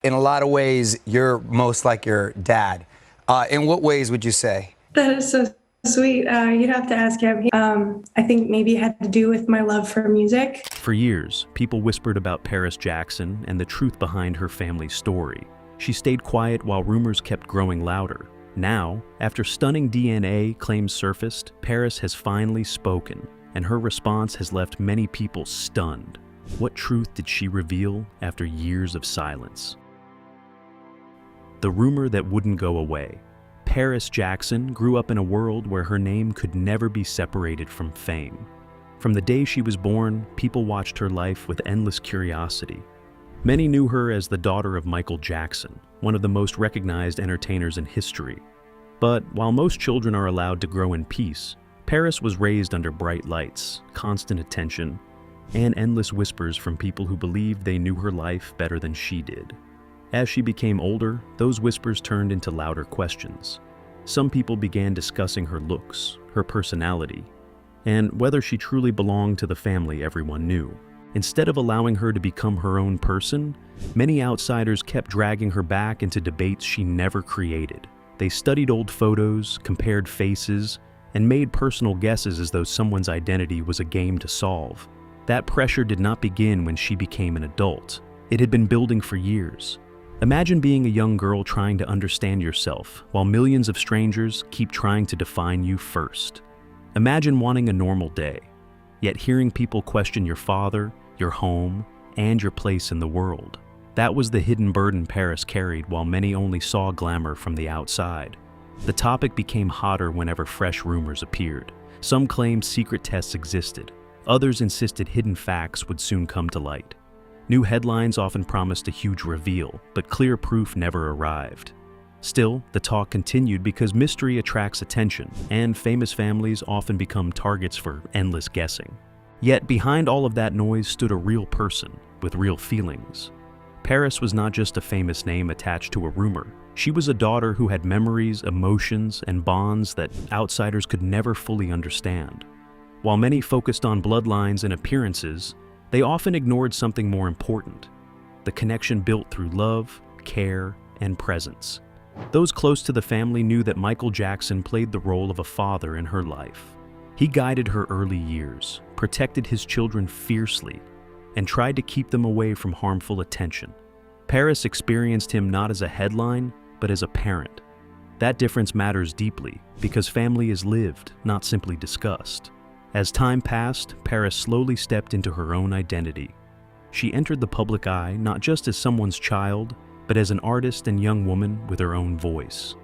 In a lot of ways, you're most like your dad. In what ways would you say? That is so sweet. You'd have to ask him. I think maybe it had to do with my love for music. For years, people whispered about Paris Jackson and the truth behind her family's story. She stayed quiet while rumors kept growing louder. Now, after stunning DNA claims surfaced, Paris has finally spoken, and her response has left many people stunned. What truth did she reveal after years of silence? The rumor that wouldn't go away. Paris Jackson grew up in a world where her name could never be separated from fame. From the day she was born, people watched her life with endless curiosity. Many knew her as the daughter of Michael Jackson, one of the most recognized entertainers in history. But while most children are allowed to grow in peace, Paris was raised under bright lights, constant attention, and endless whispers from people who believed they knew her life better than she did. As she became older, those whispers turned into louder questions. Some people began discussing her looks, her personality, and whether she truly belonged to the family everyone knew. Instead of allowing her to become her own person, many outsiders kept dragging her back into debates she never created. They studied old photos, compared faces, and made personal guesses as though someone's identity was a game to solve. That pressure did not begin when she became an adult. It had been building for years. Imagine being a young girl trying to understand yourself, while millions of strangers keep trying to define you first. Imagine wanting a normal day, yet hearing people question your father, your home, and your place in the world. That was the hidden burden Paris carried while many only saw glamour from the outside. The topic became hotter whenever fresh rumors appeared. Some claimed secret tests existed. Others insisted hidden facts would soon come to light. New headlines often promised a huge reveal, but clear proof never arrived. Still, the talk continued because mystery attracts attention, and famous families often become targets for endless guessing. Yet behind all of that noise stood a real person with real feelings. Paris was not just a famous name attached to a rumor. She was a daughter who had memories, emotions, and bonds that outsiders could never fully understand. While many focused on bloodlines and appearances, they often ignored something more important: the connection built through love, care, and presence. Those close to the family knew that Michael Jackson played the role of a father in her life. He guided her early years, protected his children fiercely, and tried to keep them away from harmful attention. Paris experienced him not as a headline, but as a parent. That difference matters deeply because family is lived, not simply discussed. As time passed, Paris slowly stepped into her own identity. She entered the public eye not just as someone's child, but as an artist and young woman with her own voice.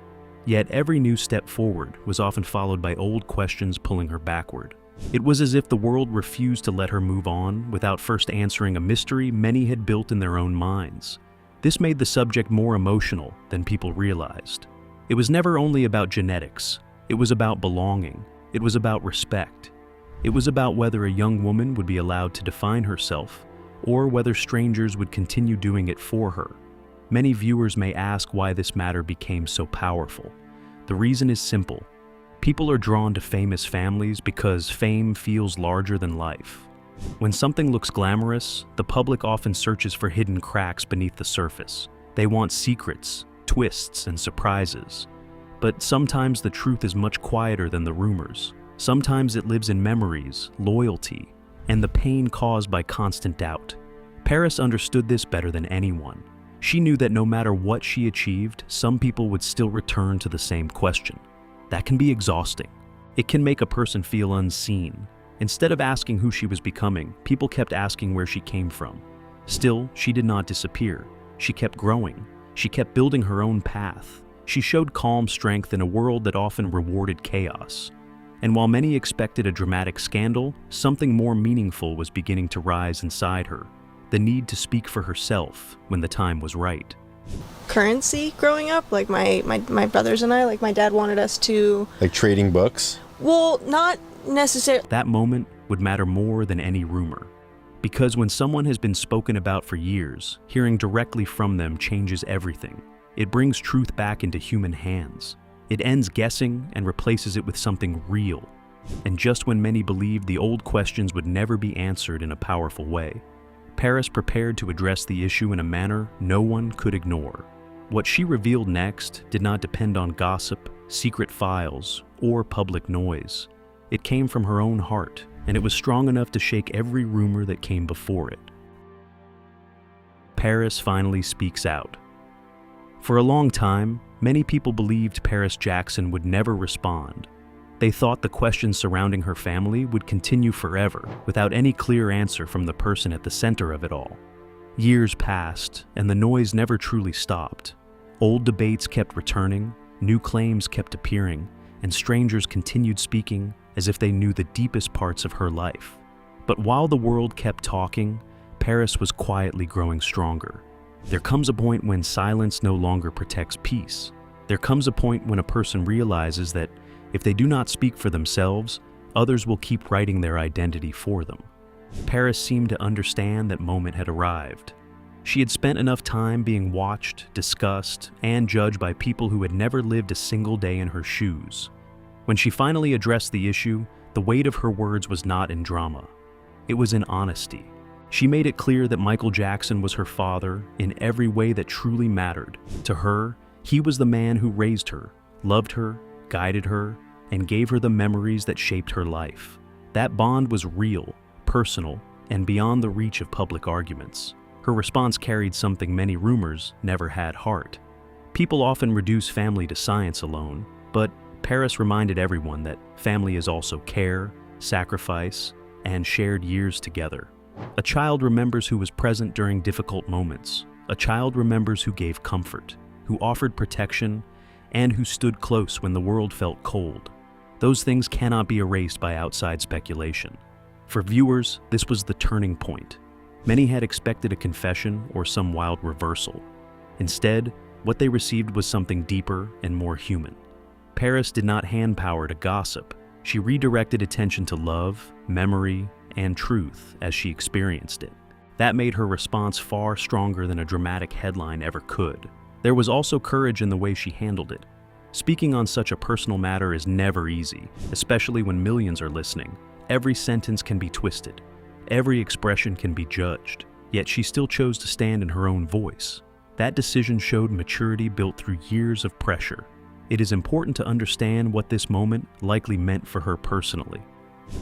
Yet every new step forward was often followed by old questions pulling her backward. It was as if the world refused to let her move on without first answering a mystery many had built in their own minds. This made the subject more emotional than people realized. It was never only about genetics. It was about belonging. It was about respect. It was about whether a young woman would be allowed to define herself, or whether strangers would continue doing it for her. Many viewers may ask why this matter became so powerful. The reason is simple. People are drawn to famous families because fame feels larger than life. When something looks glamorous, the public often searches for hidden cracks beneath the surface. They want secrets, twists, and surprises. But sometimes the truth is much quieter than the rumors. Sometimes it lives in memories, loyalty, and the pain caused by constant doubt. Paris understood this better than anyone. She knew that no matter what she achieved, some people would still return to the same question. That can be exhausting. It can make a person feel unseen. Instead of asking who she was becoming, people kept asking where she came from. Still, she did not disappear. She kept growing. She kept building her own path. She showed calm strength in a world that often rewarded chaos. And while many expected a dramatic scandal, something more meaningful was beginning to rise inside her: the need to speak for herself when the time was right. Currency growing up, like my brothers and I, like my dad wanted us to... Like trading books? Well, not necessarily. That moment would matter more than any rumor. Because when someone has been spoken about for years, hearing directly from them changes everything. It brings truth back into human hands. It ends guessing and replaces it with something real. And just when many believed the old questions would never be answered in a powerful way, Paris prepared to address the issue in a manner no one could ignore. What she revealed next did not depend on gossip, secret files, or public noise. It came from her own heart, and it was strong enough to shake every rumor that came before it. Paris finally speaks out. For a long time, many people believed Paris Jackson would never respond. They thought the questions surrounding her family would continue forever, without any clear answer from the person at the center of it all. Years passed, and the noise never truly stopped. Old debates kept returning, new claims kept appearing, and strangers continued speaking as if they knew the deepest parts of her life. But while the world kept talking, Paris was quietly growing stronger. There comes a point when silence no longer protects peace. There comes a point when a person realizes that if they do not speak for themselves, others will keep writing their identity for them. Paris seemed to understand that moment had arrived. She had spent enough time being watched, discussed, and judged by people who had never lived a single day in her shoes. When she finally addressed the issue, the weight of her words was not in drama. It was in honesty. She made it clear that Michael Jackson was her father in every way that truly mattered. To her, he was the man who raised her, loved her, guided her, and gave her the memories that shaped her life. That bond was real, personal, and beyond the reach of public arguments. Her response carried something many rumors never had heart. People often reduce family to science alone, but Paris reminded everyone that family is also care, sacrifice, and shared years together. A child remembers who was present during difficult moments. A child remembers who gave comfort, who offered protection, and who stood close when the world felt cold. Those things cannot be erased by outside speculation. For viewers, this was the turning point. Many had expected a confession or some wild reversal. Instead, what they received was something deeper and more human. Paris did not hand power to gossip. She redirected attention to love, memory, and truth as she experienced it. That made her response far stronger than a dramatic headline ever could. There was also courage in the way she handled it. Speaking on such a personal matter is never easy, especially when millions are listening. Every sentence can be twisted. Every expression can be judged. Yet she still chose to stand in her own voice. That decision showed maturity built through years of pressure. It is important to understand what this moment likely meant for her personally.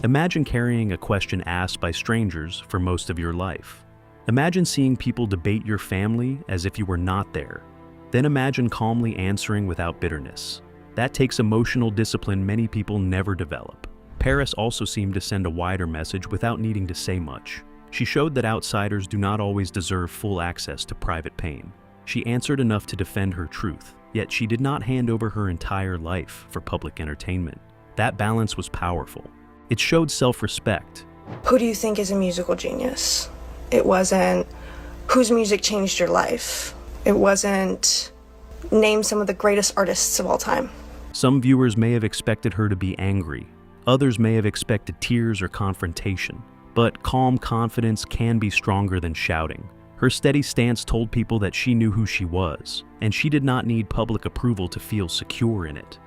Imagine carrying a question asked by strangers for most of your life. Imagine seeing people debate your family as if you were not there. Then imagine calmly answering without bitterness. That takes emotional discipline many people never develop. Paris also seemed to send a wider message without needing to say much. She showed that outsiders do not always deserve full access to private pain. She answered enough to defend her truth, yet she did not hand over her entire life for public entertainment. That balance was powerful. It showed self-respect. Who do you think is a musical genius? It wasn't whose music changed your life. It wasn't name some of the greatest artists of all time. Some viewers may have expected her to be angry. Others may have expected tears or confrontation. But calm confidence can be stronger than shouting. Her steady stance told people that she knew who she was, and she did not need public approval to feel secure in it.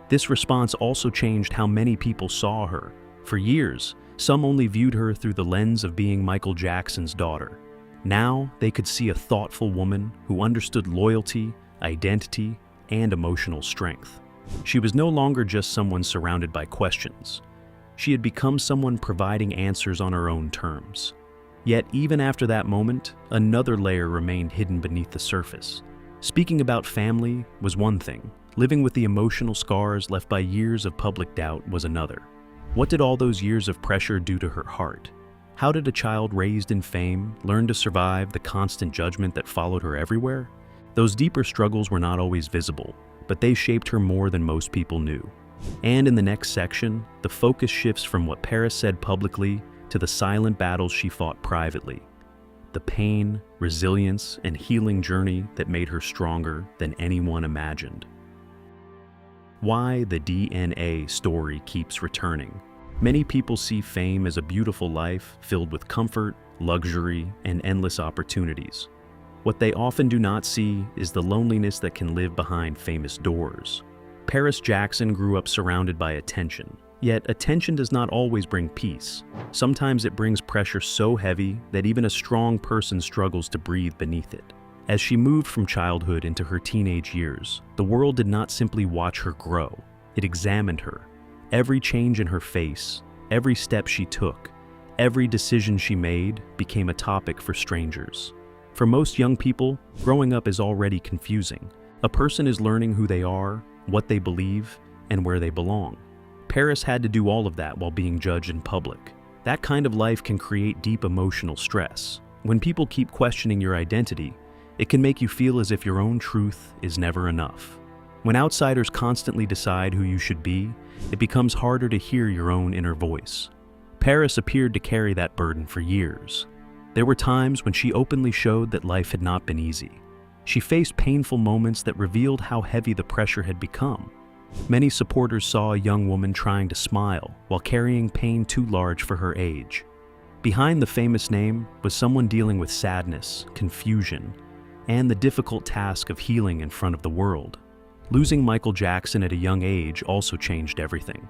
This response also changed how many people saw her. For years, some only viewed her through the lens of being Michael Jackson's daughter. Now, they could see a thoughtful woman who understood loyalty, identity, and emotional strength. She was no longer just someone surrounded by questions. She had become someone providing answers on her own terms. Yet, even after that moment, another layer remained hidden beneath the surface. Speaking about family was one thing. Living with the emotional scars left by years of public doubt was another. What did all those years of pressure do to her heart? How did a child raised in fame learn to survive the constant judgment that followed her everywhere? Those deeper struggles were not always visible, but they shaped her more than most people knew. And in the next section, the focus shifts from what Paris said publicly to the silent battles she fought privately. The pain, resilience, and healing journey that made her stronger than anyone imagined. Why the DNA story keeps returning. Many people see fame as a beautiful life filled with comfort, luxury, and endless opportunities. What they often do not see is the loneliness that can live behind famous doors. Paris Jackson grew up surrounded by attention, Yet, attention does not always bring peace. Sometimes it brings pressure so heavy that even a strong person struggles to breathe beneath it. As she moved from childhood into her teenage years, the world did not simply watch her grow, it examined her. Every change in her face, every step she took, every decision she made became a topic for strangers. For most young people, growing up is already confusing. A person is learning who they are, what they believe, and where they belong. Paris had to do all of that while being judged in public. That kind of life can create deep emotional stress. When people keep questioning your identity, it can make you feel as if your own truth is never enough. When outsiders constantly decide who you should be, it becomes harder to hear your own inner voice. Paris appeared to carry that burden for years. There were times when she openly showed that life had not been easy. She faced painful moments that revealed how heavy the pressure had become. Many supporters saw a young woman trying to smile while carrying pain too large for her age. Behind the famous name was someone dealing with sadness, confusion, and the difficult task of healing in front of the world. Losing Michael Jackson at a young age also changed everything.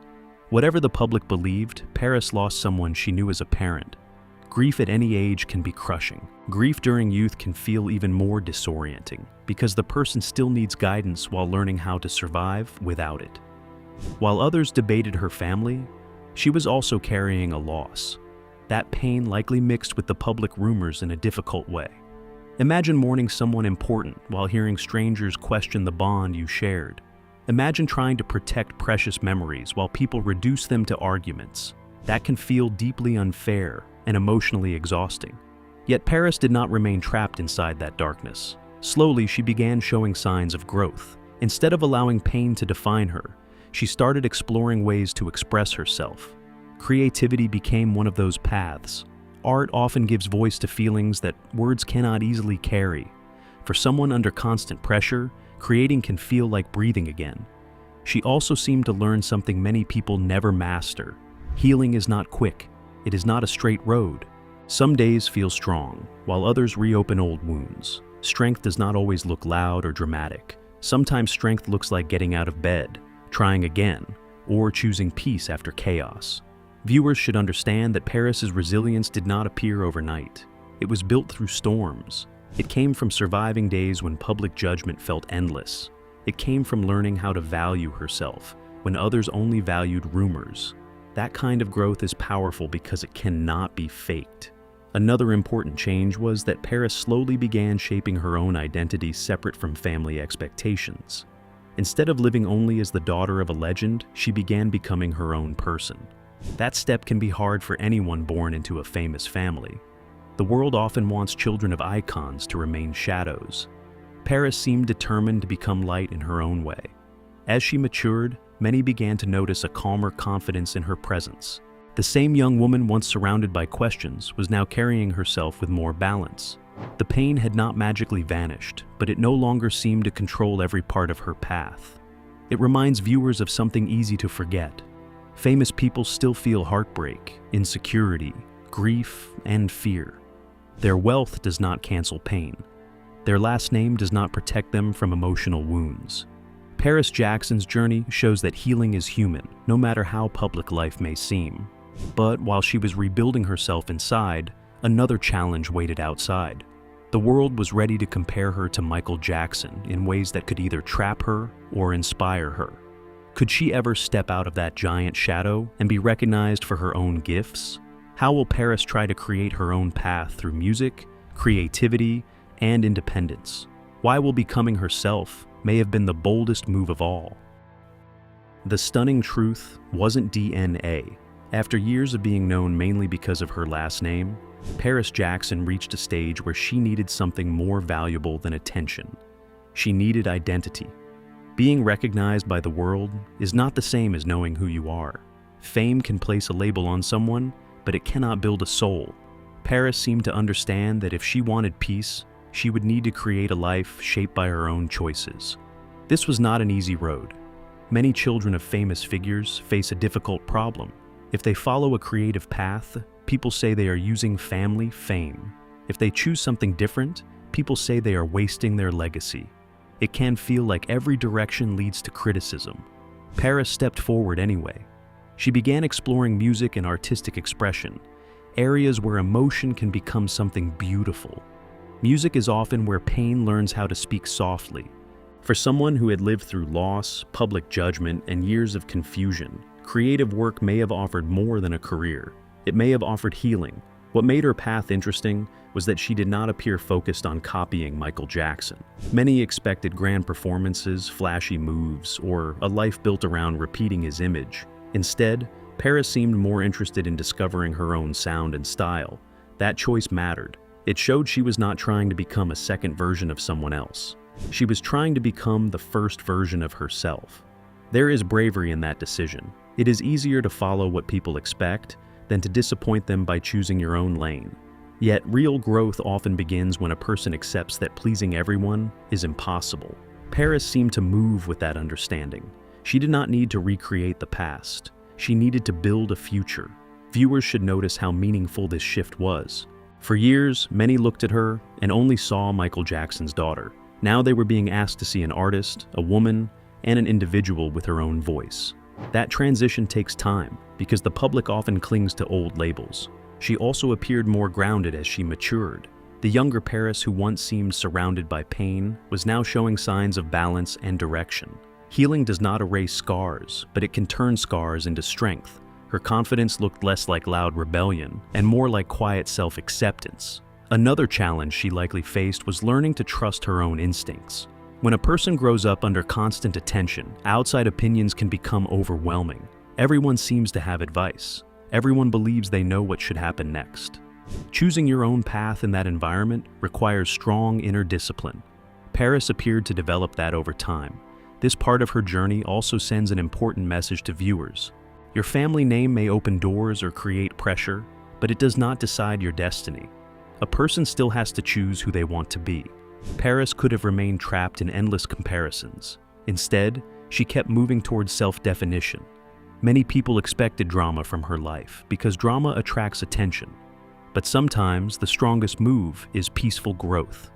Whatever the public believed, Paris lost someone she knew as a parent. Grief at any age can be crushing. Grief during youth can feel even more disorienting because the person still needs guidance while learning how to survive without it. While others debated her family, she was also carrying a loss. That pain likely mixed with the public rumors in a difficult way. Imagine mourning someone important while hearing strangers question the bond you shared. Imagine trying to protect precious memories while people reduce them to arguments. That can feel deeply unfair and emotionally exhausting. Yet Paris did not remain trapped inside that darkness. Slowly, she began showing signs of growth. Instead of allowing pain to define her, she started exploring ways to express herself. Creativity became one of those paths. Art often gives voice to feelings that words cannot easily carry. For someone under constant pressure, creating can feel like breathing again. She also seemed to learn something many people never master. Healing is not quick. It is not a straight road. Some days feel strong, while others reopen old wounds. Strength does not always look loud or dramatic. Sometimes strength looks like getting out of bed, trying again, or choosing peace after chaos. Viewers should understand that Paris's resilience did not appear overnight. It was built through storms. It came from surviving days when public judgment felt endless. It came from learning how to value herself when others only valued rumors. That kind of growth is powerful because it cannot be faked. Another important change was that Paris slowly began shaping her own identity separate from family expectations. Instead of living only as the daughter of a legend, she began becoming her own person. That step can be hard for anyone born into a famous family. The world often wants children of icons to remain shadows. Paris seemed determined to become light in her own way. As she matured, many began to notice a calmer confidence in her presence. The same young woman once surrounded by questions was now carrying herself with more balance. The pain had not magically vanished, but it no longer seemed to control every part of her path. It reminds viewers of something easy to forget. Famous people still feel heartbreak, insecurity, grief, and fear. Their wealth does not cancel pain. Their last name does not protect them from emotional wounds. Paris Jackson's journey shows that healing is human, no matter how public life may seem. But while she was rebuilding herself inside, another challenge waited outside. The world was ready to compare her to Michael Jackson in ways that could either trap her or inspire her. Could she ever step out of that giant shadow and be recognized for her own gifts? How will Paris try to create her own path through music, creativity, and independence? Why will becoming herself may have been the boldest move of all? The stunning truth wasn't DNA. After years of being known mainly because of her last name, Paris Jackson reached a stage where she needed something more valuable than attention. She needed identity. Being recognized by the world is not the same as knowing who you are. Fame can place a label on someone, but it cannot build a soul. Paris seemed to understand that if she wanted peace, she would need to create a life shaped by her own choices. This was not an easy road. Many children of famous figures face a difficult problem. If they follow a creative path, people say they are using family fame. If they choose something different, people say they are wasting their legacy. It can feel like every direction leads to criticism. Paris stepped forward anyway. She began exploring music and artistic expression, areas where emotion can become something beautiful. Music is often where pain learns how to speak softly. For someone who had lived through loss, public judgment, and years of confusion, creative work may have offered more than a career. It may have offered healing. What made her path interesting was that she did not appear focused on copying Michael Jackson. Many expected grand performances, flashy moves, or a life built around repeating his image. Instead, Paris seemed more interested in discovering her own sound and style. That choice mattered. It showed she was not trying to become a second version of someone else. She was trying to become the first version of herself. There is bravery in that decision. It is easier to follow what people expect than to disappoint them by choosing your own lane. Yet, real growth often begins when a person accepts that pleasing everyone is impossible. Paris seemed to move with that understanding. She did not need to recreate the past. She needed to build a future. Viewers should notice how meaningful this shift was. For years, many looked at her and only saw Michael Jackson's daughter. Now they were being asked to see an artist, a woman, and an individual with her own voice. That transition takes time because the public often clings to old labels. She also appeared more grounded as she matured. The younger Paris, who once seemed surrounded by pain, was now showing signs of balance and direction. Healing does not erase scars, but it can turn scars into strength. Her confidence looked less like loud rebellion and more like quiet self-acceptance. Another challenge she likely faced was learning to trust her own instincts. When a person grows up under constant attention, outside opinions can become overwhelming. Everyone seems to have advice. Everyone believes they know what should happen next. Choosing your own path in that environment requires strong inner discipline. Paris appeared to develop that over time. This part of her journey also sends an important message to viewers. Your family name may open doors or create pressure, but it does not decide your destiny. A person still has to choose who they want to be. Paris could have remained trapped in endless comparisons. Instead, she kept moving towards self-definition. Many people expected drama from her life because drama attracts attention. But sometimes the strongest move is peaceful growth.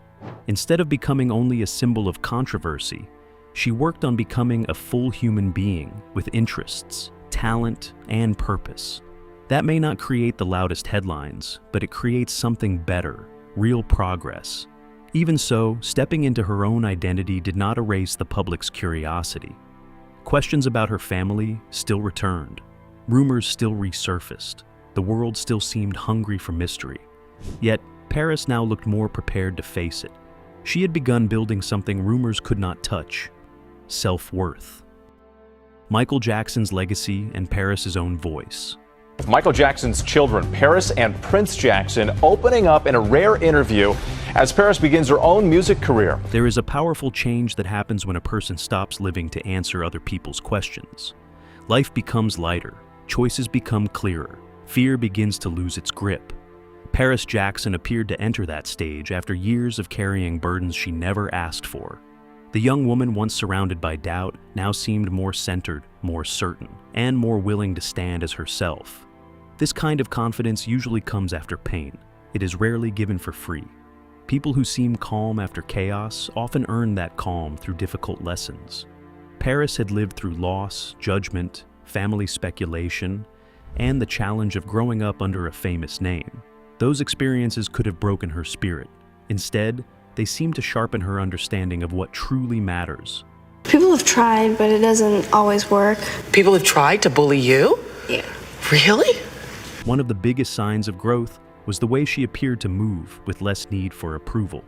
Instead of becoming only a symbol of controversy, she worked on becoming a full human being with interests, talent, and purpose. That may not create the loudest headlines, but it creates something better, real progress. Even so, stepping into her own identity did not erase the public's curiosity. Questions about her family still returned. Rumors still resurfaced. The world still seemed hungry for mystery. Yet, Paris now looked more prepared to face it. She had begun building something rumors could not touch: self-worth. Michael Jackson's legacy and Paris's own voice. Michael Jackson's children, Paris and Prince Jackson, opening up in a rare interview as Paris begins her own music career. There is a powerful change that happens when a person stops living to answer other people's questions. Life becomes lighter, choices become clearer, fear begins to lose its grip. Paris Jackson appeared to enter that stage after years of carrying burdens she never asked for. The young woman once surrounded by doubt now seemed more centered, more certain, and more willing to stand as herself. This kind of confidence usually comes after pain. It is rarely given for free. People who seem calm after chaos often earn that calm through difficult lessons. Paris had lived through loss, judgment, family speculation, and the challenge of growing up under a famous name. Those experiences could have broken her spirit. Instead, they seem to sharpen her understanding of what truly matters. People have tried, but it doesn't always work. People have tried to bully you? Yeah. Really? One of the biggest signs of growth was the way she appeared to move with less need for approval.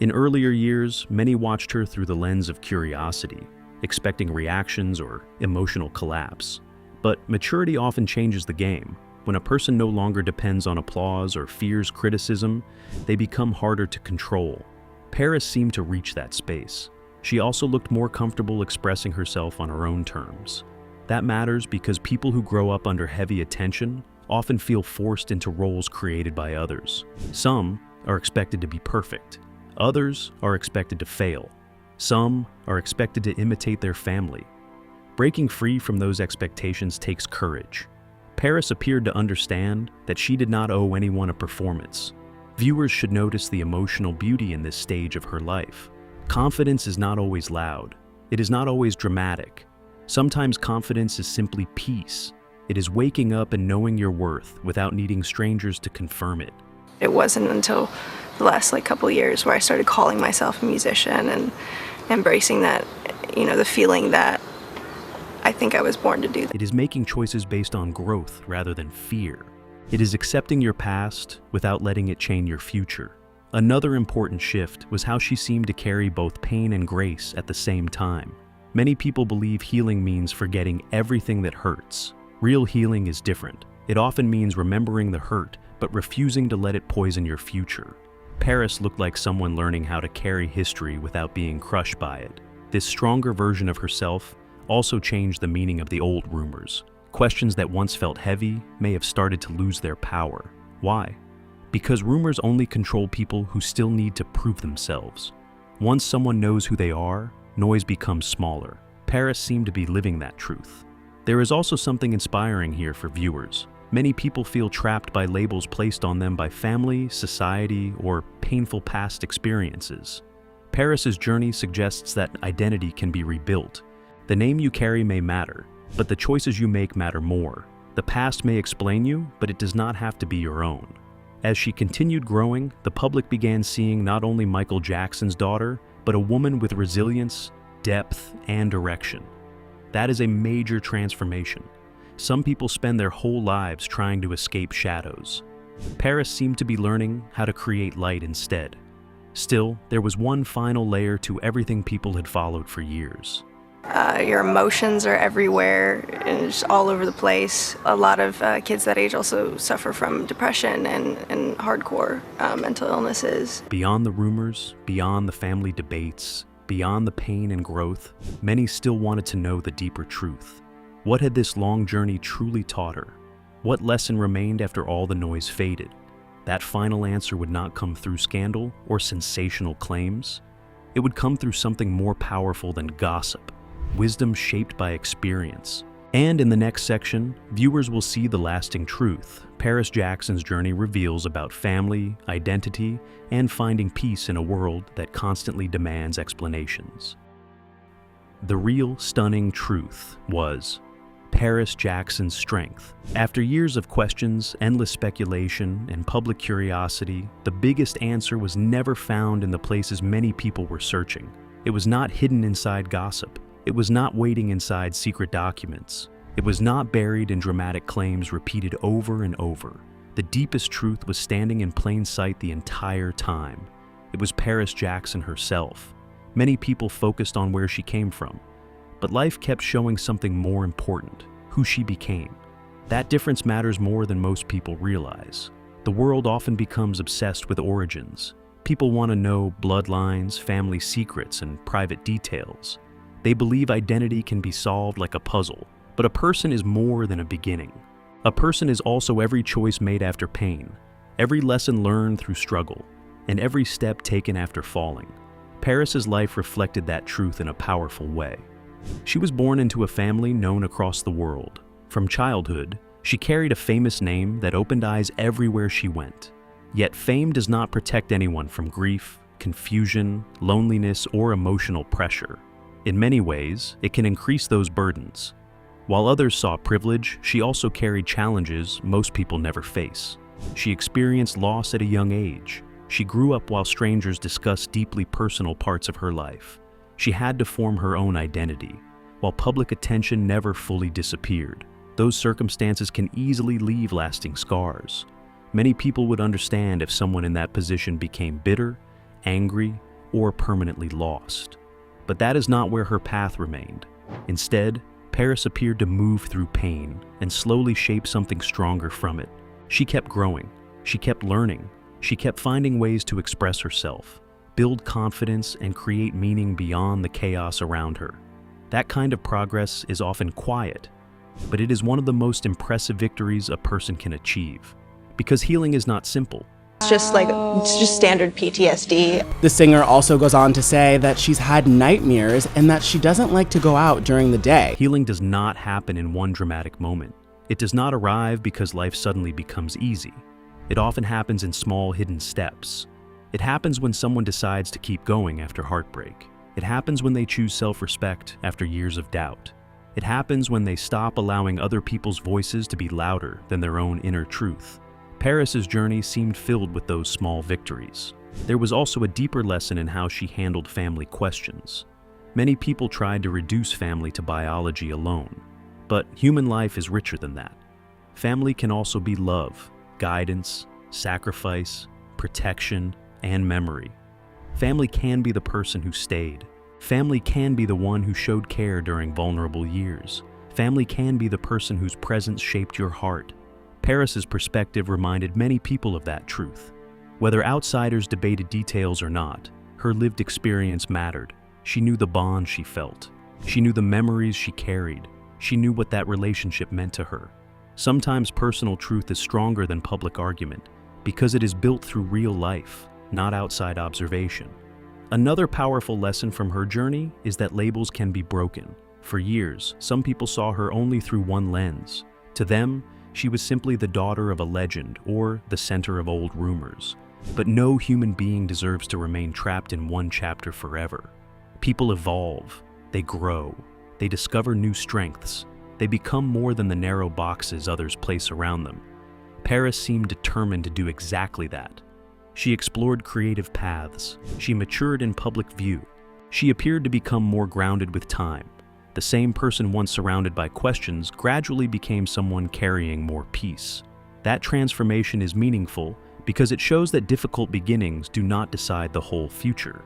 In earlier years, many watched her through the lens of curiosity, expecting reactions or emotional collapse. But maturity often changes the game. When a person no longer depends on applause or fears criticism, they become harder to control. Paris seemed to reach that space. She also looked more comfortable expressing herself on her own terms. That matters because people who grow up under heavy attention often feel forced into roles created by others. Some are expected to be perfect. Others are expected to fail. Some are expected to imitate their family. Breaking free from those expectations takes courage. Paris appeared to understand that she did not owe anyone a performance. Viewers should notice the emotional beauty in this stage of her life. Confidence is not always loud. It is not always dramatic. Sometimes confidence is simply peace. It is waking up and knowing your worth without needing strangers to confirm it. It wasn't until the last couple years where I started calling myself a musician and embracing that, the feeling that I think I was born to do that. It is making choices based on growth rather than fear. It is accepting your past without letting it chain your future. Another important shift was how she seemed to carry both pain and grace at the same time. Many people believe healing means forgetting everything that hurts. Real healing is different. It often means remembering the hurt, but refusing to let it poison your future. Paris looked like someone learning how to carry history without being crushed by it. This stronger version of herself also changed the meaning of the old rumors. Questions that once felt heavy may have started to lose their power. Why? Because rumors only control people who still need to prove themselves. Once someone knows who they are, noise becomes smaller. Paris seemed to be living that truth. There is also something inspiring here for viewers. Many people feel trapped by labels placed on them by family, society, or painful past experiences. Paris's journey suggests that identity can be rebuilt. The name you carry may matter, but the choices you make matter more. The past may explain you, but it does not have to be your own. As she continued growing, the public began seeing not only Michael Jackson's daughter, but a woman with resilience, depth, and direction. That is a major transformation. Some people spend their whole lives trying to escape shadows. Paris seemed to be learning how to create light instead. Still, there was one final layer to everything people had followed for years. Your emotions are everywhere and it's all over the place. A lot of kids that age also suffer from depression and hardcore mental illnesses. Beyond the rumors, beyond the family debates, beyond the pain and growth, many still wanted to know the deeper truth. What had this long journey truly taught her? What lesson remained after all the noise faded? That final answer would not come through scandal or sensational claims. It would come through something more powerful than gossip, wisdom shaped by experience. And in the next section, viewers will see the lasting truth. Paris Jackson's journey reveals about family, identity, and finding peace in a world that constantly demands explanations. The real stunning truth was Paris Jackson's strength. After years of questions, endless speculation, and public curiosity, the biggest answer was never found in the places many people were searching. It was not hidden inside gossip. It was not waiting inside secret documents. It was not buried in dramatic claims repeated over and over. The deepest truth was standing in plain sight the entire time. It was Paris Jackson herself. Many people focused on where she came from, but life kept showing something more important, who she became. That difference matters more than most people realize. The world often becomes obsessed with origins. People want to know bloodlines, family secrets, and private details. They believe identity can be solved like a puzzle, but a person is more than a beginning. A person is also every choice made after pain, every lesson learned through struggle, and every step taken after falling. Paris's life reflected that truth in a powerful way. She was born into a family known across the world. From childhood, she carried a famous name that opened eyes everywhere she went. Yet fame does not protect anyone from grief, confusion, loneliness, or emotional pressure. In many ways, it can increase those burdens. While others saw privilege, she also carried challenges most people never face. She experienced loss at a young age. She grew up while strangers discussed deeply personal parts of her life. She had to form her own identity, while public attention never fully disappeared. Those circumstances can easily leave lasting scars. Many people would understand if someone in that position became bitter, angry, or permanently lost. But that is not where her path remained. Instead, Paris appeared to move through pain and slowly shape something stronger from it. She kept growing. She kept learning. She kept finding ways to express herself, build confidence, and create meaning beyond the chaos around her. That kind of progress is often quiet, but it is one of the most impressive victories a person can achieve. Because healing is not simple. It's just standard PTSD. The singer also goes on to say that she's had nightmares and that she doesn't like to go out during the day. Healing does not happen in one dramatic moment. It does not arrive because life suddenly becomes easy. It often happens in small, hidden steps. It happens when someone decides to keep going after heartbreak. It happens when they choose self-respect after years of doubt. It happens when they stop allowing other people's voices to be louder than their own inner truth. Paris's journey seemed filled with those small victories. There was also a deeper lesson in how she handled family questions. Many people tried to reduce family to biology alone, but human life is richer than that. Family can also be love, guidance, sacrifice, protection, and memory. Family can be the person who stayed. Family can be the one who showed care during vulnerable years. Family can be the person whose presence shaped your heart. Paris's perspective reminded many people of that truth. Whether outsiders debated details or not, her lived experience mattered. She knew the bond she felt. She knew the memories she carried. She knew what that relationship meant to her. Sometimes personal truth is stronger than public argument because it is built through real life, not outside observation. Another powerful lesson from her journey is that labels can be broken. For years, some people saw her only through one lens. To them, she was simply the daughter of a legend or the center of old rumors. But no human being deserves to remain trapped in one chapter forever. People evolve, they grow, they discover new strengths, they become more than the narrow boxes others place around them. Paris seemed determined to do exactly that. She explored creative paths. She matured in public view. She appeared to become more grounded with time. The same person once surrounded by questions gradually became someone carrying more peace. That transformation is meaningful because it shows that difficult beginnings do not decide the whole future.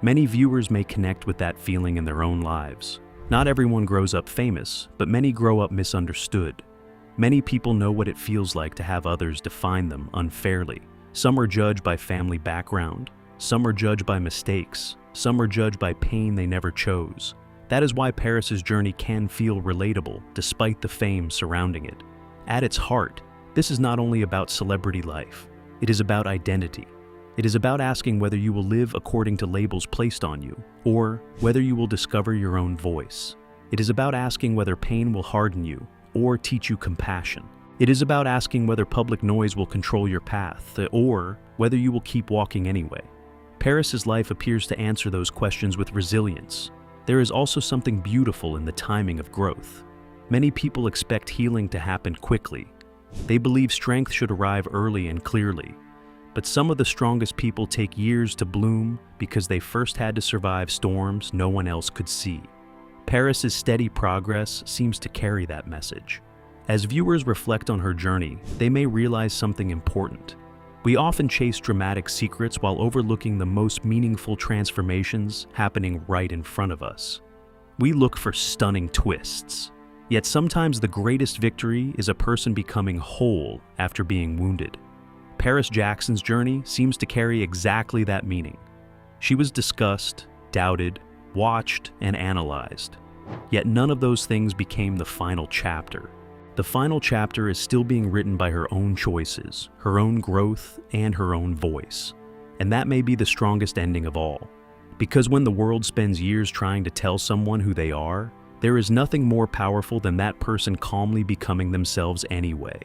Many viewers may connect with that feeling in their own lives. Not everyone grows up famous, but many grow up misunderstood. Many people know what it feels like to have others define them unfairly. Some are judged by family background. Some are judged by mistakes. Some are judged by pain they never chose. That is why Paris's journey can feel relatable, despite the fame surrounding it. At its heart, this is not only about celebrity life. It is about identity. It is about asking whether you will live according to labels placed on you, or whether you will discover your own voice. It is about asking whether pain will harden you, or teach you compassion. It is about asking whether public noise will control your path, or whether you will keep walking anyway. Paris's life appears to answer those questions with resilience. There is also something beautiful in the timing of growth. Many people expect healing to happen quickly. They believe strength should arrive early and clearly. But some of the strongest people take years to bloom because they first had to survive storms no one else could see. Paris's steady progress seems to carry that message. As viewers reflect on her journey, they may realize something important. We often chase dramatic secrets while overlooking the most meaningful transformations happening right in front of us. We look for stunning twists. Yet sometimes the greatest victory is a person becoming whole after being wounded. Paris Jackson's journey seems to carry exactly that meaning. She was discussed, doubted, watched, and analyzed. Yet none of those things became the final chapter. The final chapter is still being written by her own choices, her own growth, and her own voice. And that may be the strongest ending of all. Because when the world spends years trying to tell someone who they are, there is nothing more powerful than that person calmly becoming themselves anyway.